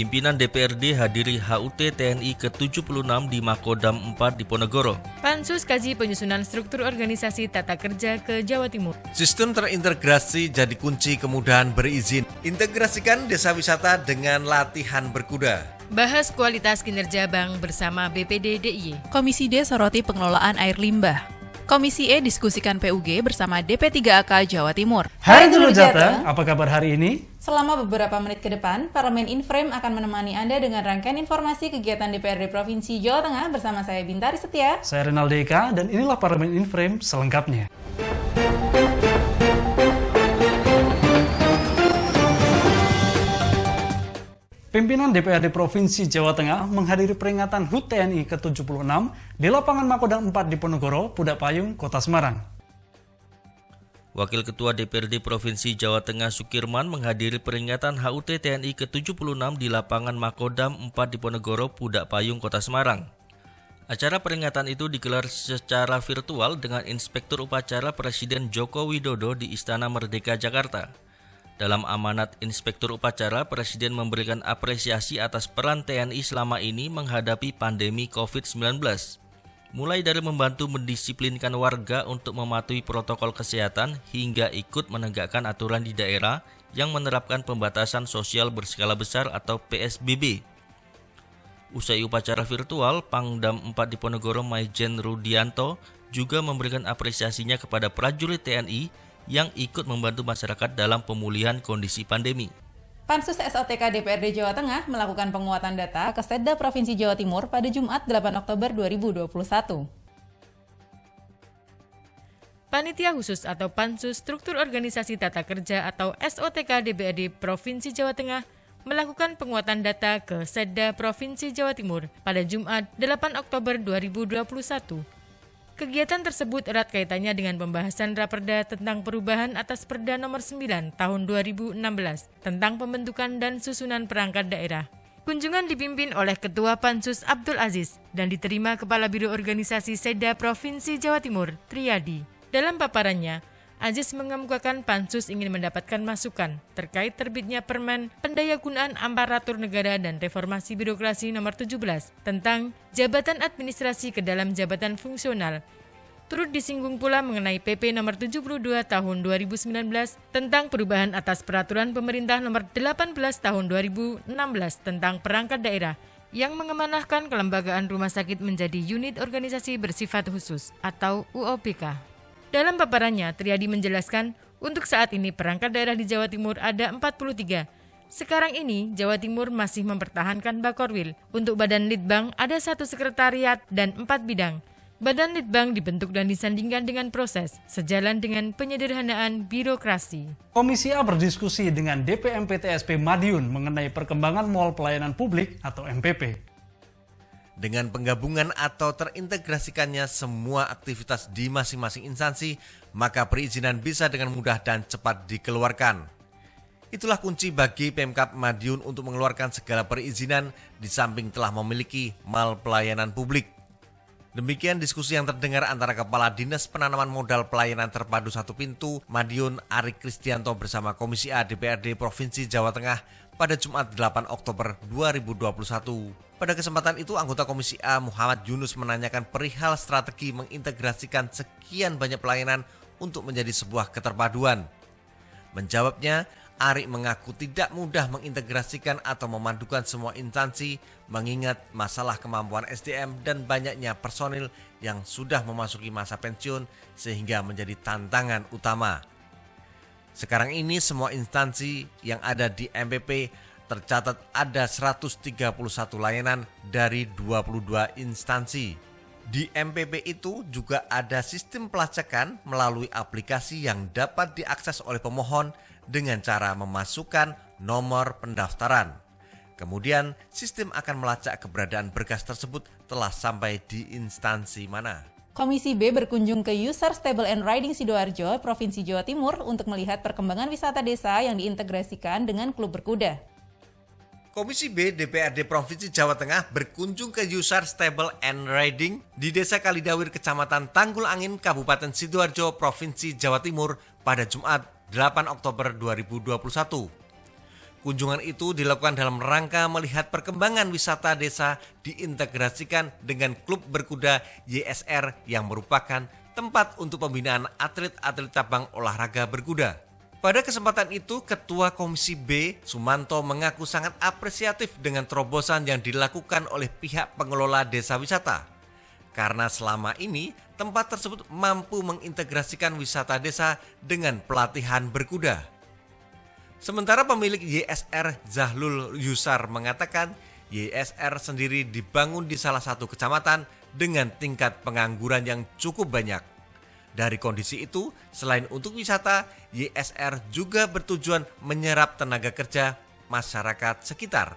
Pimpinan DPRD hadiri HUT TNI ke-76 di Makodam 4 Diponegoro. Pansus kaji penyusunan struktur organisasi tata kerja ke Jawa Timur. Sistem terintegrasi jadi kunci kemudahan berizin. Integrasikan desa wisata dengan latihan berkuda. Bahas kualitas kinerja bank bersama BPD DIY. Komisi D soroti pengelolaan air limbah. Komisi E diskusikan PUG bersama DP3AK Jawa Timur. Hai Dulu Jateng, apa kabar hari ini? Selama beberapa menit ke depan, Parlemen Inframe akan menemani Anda dengan rangkaian informasi kegiatan DPRD Provinsi Jawa Tengah bersama saya Bintari Setia. Saya Renaldo Eka dan inilah Parlemen Inframe selengkapnya. Pimpinan DPRD Provinsi Jawa Tengah menghadiri peringatan HUT TNI ke-76 di lapangan Makodam 4 Diponegoro, Pudak Payung, Kota Semarang. Wakil Ketua DPRD Provinsi Jawa Tengah Sukirman menghadiri peringatan HUT TNI ke-76 di lapangan Makodam 4 Diponegoro, Pudak Payung, Kota Semarang. Acara peringatan itu digelar secara virtual dengan Inspektur Upacara Presiden Joko Widodo di Istana Merdeka, Jakarta. Dalam amanat Inspektur Upacara, Presiden memberikan apresiasi atas peran TNI selama ini menghadapi pandemi COVID-19. Mulai dari membantu mendisiplinkan warga untuk mematuhi protokol kesehatan hingga ikut menegakkan aturan di daerah yang menerapkan pembatasan sosial berskala besar atau PSBB. Usai upacara virtual, Pangdam 4 Diponegoro Maijen Rudianto juga memberikan apresiasinya kepada prajurit TNI yang ikut membantu masyarakat dalam pemulihan kondisi pandemi. Pansus SOTK DPRD Jawa Tengah melakukan penguatan data ke Setda Provinsi Jawa Timur pada Jumat 8 Oktober 2021. Panitia Khusus atau Pansus Struktur Organisasi Tata Kerja atau SOTK DPRD Provinsi Jawa Tengah melakukan penguatan data ke Setda Provinsi Jawa Timur pada Jumat 8 Oktober 2021. Kegiatan tersebut erat kaitannya dengan pembahasan Raperda tentang perubahan atas Perda Nomor 9 Tahun 2016 tentang pembentukan dan susunan perangkat daerah. Kunjungan dipimpin oleh Ketua Pansus Abdul Aziz dan diterima Kepala Biro Organisasi Setda Provinsi Jawa Timur, Triadi. Dalam paparannya, Aziz mengemukakan Pansus ingin mendapatkan masukan terkait terbitnya Permen Pendayagunaan Aparatur Negara dan Reformasi Birokrasi Nomor 17 tentang Jabatan Administrasi ke dalam Jabatan Fungsional. Turut disinggung pula mengenai PP Nomor 72 Tahun 2019 tentang perubahan atas Peraturan Pemerintah Nomor 18 Tahun 2016 tentang perangkat daerah yang mengamanahkan kelembagaan rumah sakit menjadi unit organisasi bersifat khusus atau UOBK. Dalam paparannya, Triadi menjelaskan, untuk saat ini perangkat daerah di Jawa Timur ada 43. Sekarang ini, Jawa Timur masih mempertahankan Bakorwil. Untuk Badan Litbang ada 1 sekretariat dan 4 bidang. Badan Litbang dibentuk dan disandingkan dengan proses, sejalan dengan penyederhanaan birokrasi. Komisi A berdiskusi dengan DPM PTSP Madiun mengenai perkembangan Mall Pelayanan Publik atau MPP. Dengan penggabungan atau terintegrasikannya semua aktivitas di masing-masing instansi, maka perizinan bisa dengan mudah dan cepat dikeluarkan. Itulah kunci bagi Pemkab Madiun untuk mengeluarkan segala perizinan di samping telah memiliki mal pelayanan publik. Demikian diskusi yang terdengar antara Kepala Dinas Penanaman Modal Pelayanan Terpadu Satu Pintu Madiun Arik Kristianto bersama Komisi A DPRD Provinsi Jawa Tengah pada Jumat 8 Oktober 2021. Pada kesempatan itu, anggota Komisi A Muhammad Yunus menanyakan perihal strategi mengintegrasikan sekian banyak pelayanan untuk menjadi sebuah keterpaduan. Menjawabnya, Arik mengaku tidak mudah mengintegrasikan atau memadukan semua instansi, mengingat masalah kemampuan SDM dan banyaknya personil yang sudah memasuki masa pensiun sehingga menjadi tantangan utama. Sekarang ini semua instansi yang ada di MPP tercatat ada 131 layanan dari 22 instansi. Di MPP itu juga ada sistem pelacakan melalui aplikasi yang dapat diakses oleh pemohon dengan cara memasukkan nomor pendaftaran. Kemudian sistem akan melacak keberadaan berkas tersebut telah sampai di instansi mana. Komisi B berkunjung ke User Stable and Riding Sidoarjo, Provinsi Jawa Timur untuk melihat perkembangan wisata desa yang diintegrasikan dengan klub berkuda. Komisi B DPRD Provinsi Jawa Tengah berkunjung ke User Stable and Riding di Desa Kalidawir, Kecamatan Tanggul Angin, Kabupaten Sidoarjo, Provinsi Jawa Timur pada Jumat 8 Oktober 2021. Kunjungan itu dilakukan dalam rangka melihat perkembangan wisata desa diintegrasikan dengan klub berkuda YSR yang merupakan tempat untuk pembinaan atlet-atlet cabang olahraga berkuda. Pada kesempatan itu, Ketua Komisi B, Sumanto, mengaku sangat apresiatif dengan terobosan yang dilakukan oleh pihak pengelola desa wisata. Karena selama ini, tempat tersebut mampu mengintegrasikan wisata desa dengan pelatihan berkuda. Sementara pemilik YSR Zahlul Yusar mengatakan YSR sendiri dibangun di salah satu kecamatan dengan tingkat pengangguran yang cukup banyak. Dari kondisi itu, selain untuk wisata, YSR juga bertujuan menyerap tenaga kerja masyarakat sekitar.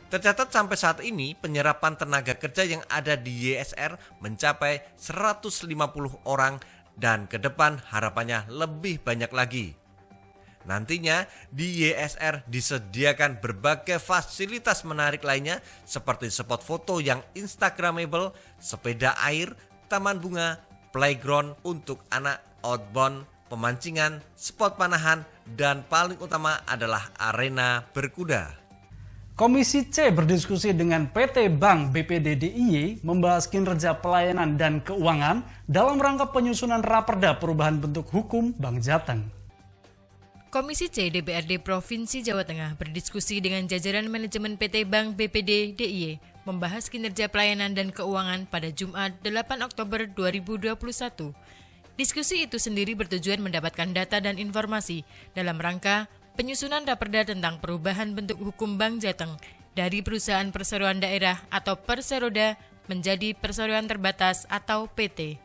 Tercatat sampai saat ini penyerapan tenaga kerja yang ada di YSR mencapai 150 orang dan ke depan harapannya lebih banyak lagi. Nantinya di YSR disediakan berbagai fasilitas menarik lainnya seperti spot foto yang instagramable, sepeda air, taman bunga, playground untuk anak, outbound, pemancingan, spot panahan, dan paling utama adalah arena berkuda. Komisi C berdiskusi dengan PT Bank BPD DIY membahas kinerja pelayanan dan keuangan dalam rangka penyusunan Raperda Perubahan Bentuk Hukum Bank Jateng. Komisi C DPRD Provinsi Jawa Tengah berdiskusi dengan jajaran manajemen PT Bank BPD DIY membahas kinerja pelayanan dan keuangan pada Jumat 8 Oktober 2021. Diskusi itu sendiri bertujuan mendapatkan data dan informasi dalam rangka penyusunan Raperda tentang perubahan bentuk hukum Bank Jateng dari perusahaan perseroan daerah atau Perseroda menjadi perseroan terbatas atau PT.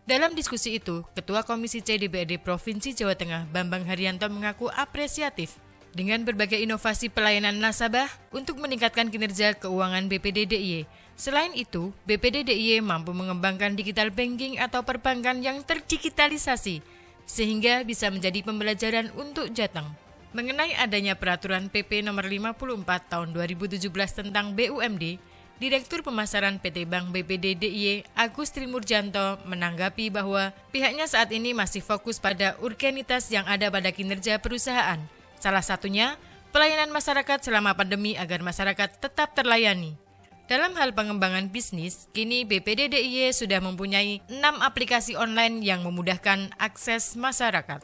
Dalam diskusi itu, Ketua Komisi C DPRD Provinsi Jawa Tengah Bambang Haryanto mengaku apresiatif dengan berbagai inovasi pelayanan nasabah untuk meningkatkan kinerja keuangan BPD DIY. Selain itu, BPD DIY mampu mengembangkan digital banking atau perbankan yang terdigitalisasi sehingga bisa menjadi pembelajaran untuk Jateng. Mengenai adanya peraturan PP nomor 54 tahun 2017 tentang BUMD, Direktur Pemasaran PT Bank BPD DIY Agus Trimurjanto menanggapi bahwa pihaknya saat ini masih fokus pada urgenitas yang ada pada kinerja perusahaan. Salah satunya, pelayanan masyarakat selama pandemi agar masyarakat tetap terlayani. Dalam hal pengembangan bisnis, kini BPD DIY sudah mempunyai 6 aplikasi online yang memudahkan akses masyarakat.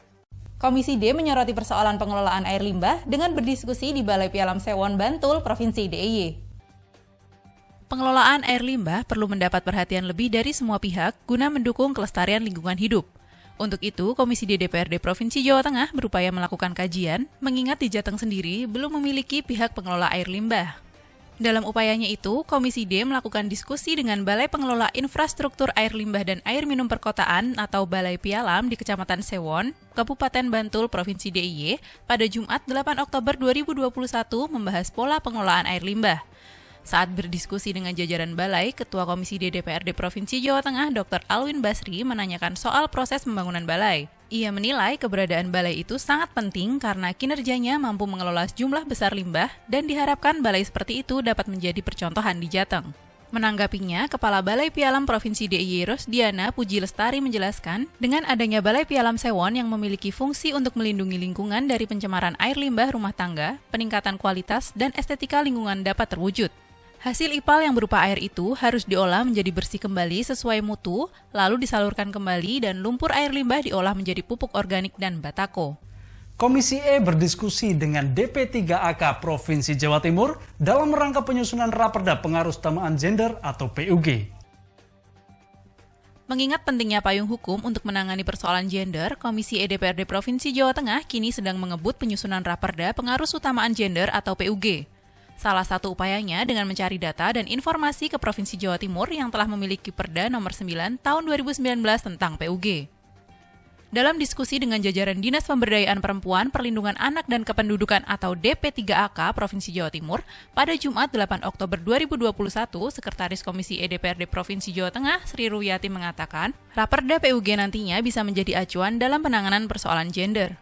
Komisi D menyoroti persoalan pengelolaan air limbah dengan berdiskusi di Balai Pialam Sewon, Bantul, Provinsi DIY. Pengelolaan air limbah perlu mendapat perhatian lebih dari semua pihak guna mendukung kelestarian lingkungan hidup. Untuk itu, Komisi D DPRD Provinsi Jawa Tengah berupaya melakukan kajian, mengingat di Jateng sendiri belum memiliki pihak pengelola air limbah. Dalam upayanya itu, Komisi D melakukan diskusi dengan Balai Pengelola Infrastruktur Air Limbah dan Air Minum Perkotaan atau Balai Pialam di Kecamatan Sewon, Kabupaten Bantul, Provinsi DIY pada Jumat 8 Oktober 2021 membahas pola pengelolaan air limbah. Saat berdiskusi dengan jajaran Balai, Ketua Komisi D DPRD Provinsi Jawa Tengah Dr. Alwin Basri menanyakan soal proses pembangunan Balai. Ia menilai keberadaan Balai itu sangat penting karena kinerjanya mampu mengelola sejumlah besar limbah dan diharapkan Balai seperti itu dapat menjadi percontohan di Jateng. Menanggapinya, Kepala Balai Pialam Provinsi DIY Rosdiana Puji Lestari menjelaskan, dengan adanya Balai Pialam Sewon yang memiliki fungsi untuk melindungi lingkungan dari pencemaran air limbah rumah tangga, peningkatan kualitas dan estetika lingkungan dapat terwujud. Hasil IPAL yang berupa air itu harus diolah menjadi bersih kembali sesuai mutu, lalu disalurkan kembali dan lumpur air limbah diolah menjadi pupuk organik dan batako. Komisi E berdiskusi dengan DP3AK Provinsi Jawa Timur dalam rangka penyusunan Raperda Pengaruh Utamaan Gender atau PUG. Mengingat pentingnya payung hukum untuk menangani persoalan gender, Komisi E DPRD Provinsi Jawa Tengah kini sedang mengebut penyusunan Raperda Pengaruh Utamaan Gender atau PUG. Salah satu upayanya dengan mencari data dan informasi ke Provinsi Jawa Timur yang telah memiliki Perda nomor 9 tahun 2019 tentang PUG. Dalam diskusi dengan jajaran Dinas Pemberdayaan Perempuan, Perlindungan Anak dan Kependudukan atau DP3AK Provinsi Jawa Timur pada Jumat 8 Oktober 2021, Sekretaris Komisi E DPRD Provinsi Jawa Tengah Sri Ruyati mengatakan, Raperda PUG nantinya bisa menjadi acuan dalam penanganan persoalan gender.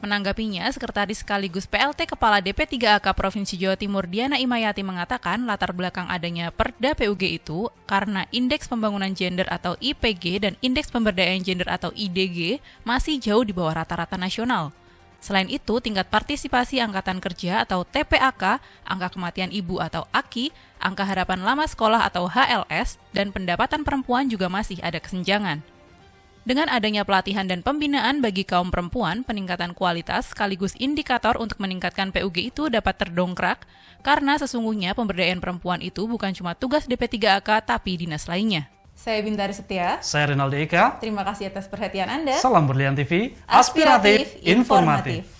Menanggapinya, Sekretaris sekaligus PLT Kepala DP3AK Provinsi Jawa Timur Diana Imayati mengatakan latar belakang adanya Perda PUG itu karena Indeks Pembangunan Gender atau IPG dan Indeks Pemberdayaan Gender atau IDG masih jauh di bawah rata-rata nasional. Selain itu, tingkat partisipasi angkatan kerja atau TPAK, angka kematian ibu atau AKI, angka harapan lama sekolah atau HLS, dan pendapatan perempuan juga masih ada kesenjangan. Dengan adanya pelatihan dan pembinaan bagi kaum perempuan, peningkatan kualitas sekaligus indikator untuk meningkatkan PUG itu dapat terdongkrak karena sesungguhnya pemberdayaan perempuan itu bukan cuma tugas DP3AK tapi dinas lainnya. Saya Bintari Setia. Saya Renaldi Eka. Terima kasih atas perhatian Anda. Salam Berlian TV, aspiratif, informatif.